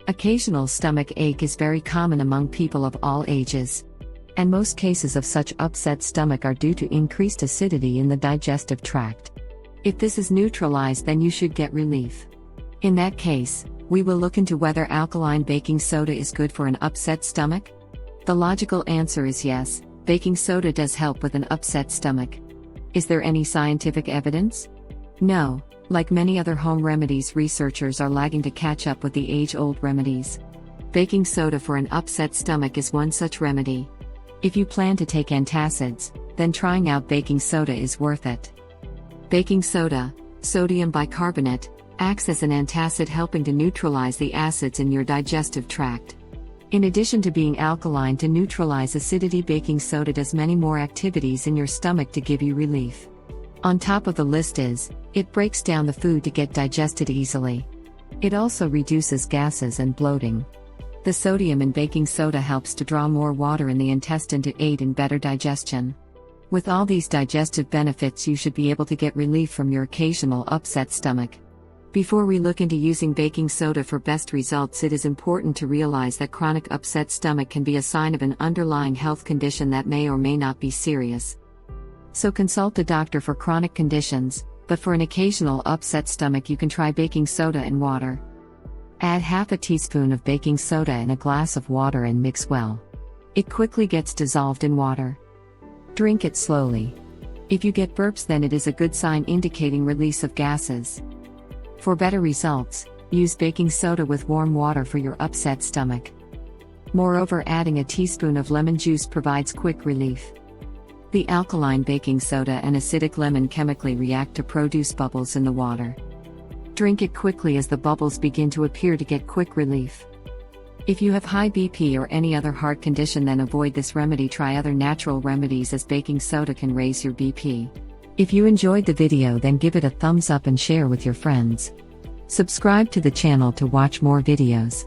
Occasional stomach ache is very common among people of all ages. And most cases of such upset stomach are due to increased acidity in the digestive tract. If this is neutralized, then you should get relief. In that case, we will look into whether alkaline baking soda is good for an upset stomach. The logical answer is yes, baking soda does help with an upset stomach. Is there any scientific evidence? No, like many other home remedies, researchers are lagging to catch up with the age-old remedies. Baking soda for an upset stomach is one such remedy. If you plan to take antacids, then trying out baking soda is worth it. Baking soda, sodium bicarbonate, acts as an antacid, helping to neutralize the acids in your digestive tract. In addition to being alkaline to neutralize acidity, baking soda does many more activities in your stomach to give you relief. On top of the list is, it breaks down the food to get digested easily. It also reduces gases and bloating. The sodium in baking soda helps to draw more water in the intestine to aid in better digestion. With all these digestive benefits, you should be able to get relief from your occasional upset stomach. Before we look into using baking soda for best results, it is important to realize that chronic upset stomach can be a sign of an underlying health condition that may or may not be serious. So consult a doctor for chronic conditions, but for an occasional upset stomach you can try baking soda and water. Add half a teaspoon of baking soda in a glass of water and mix well. It quickly gets dissolved in water. Drink it slowly. If you get burps, then it is a good sign indicating release of gases. For better results, use baking soda with warm water for your upset stomach. Moreover, adding a teaspoon of lemon juice provides quick relief. The alkaline baking soda and acidic lemon chemically react to produce bubbles in the water. Drink it quickly as the bubbles begin to appear to get quick relief. If you have high BP or any other heart condition, then avoid this remedy. Try other natural remedies, as baking soda can raise your BP. If you enjoyed the video, then give it a thumbs up and share with your friends. Subscribe to the channel to watch more videos.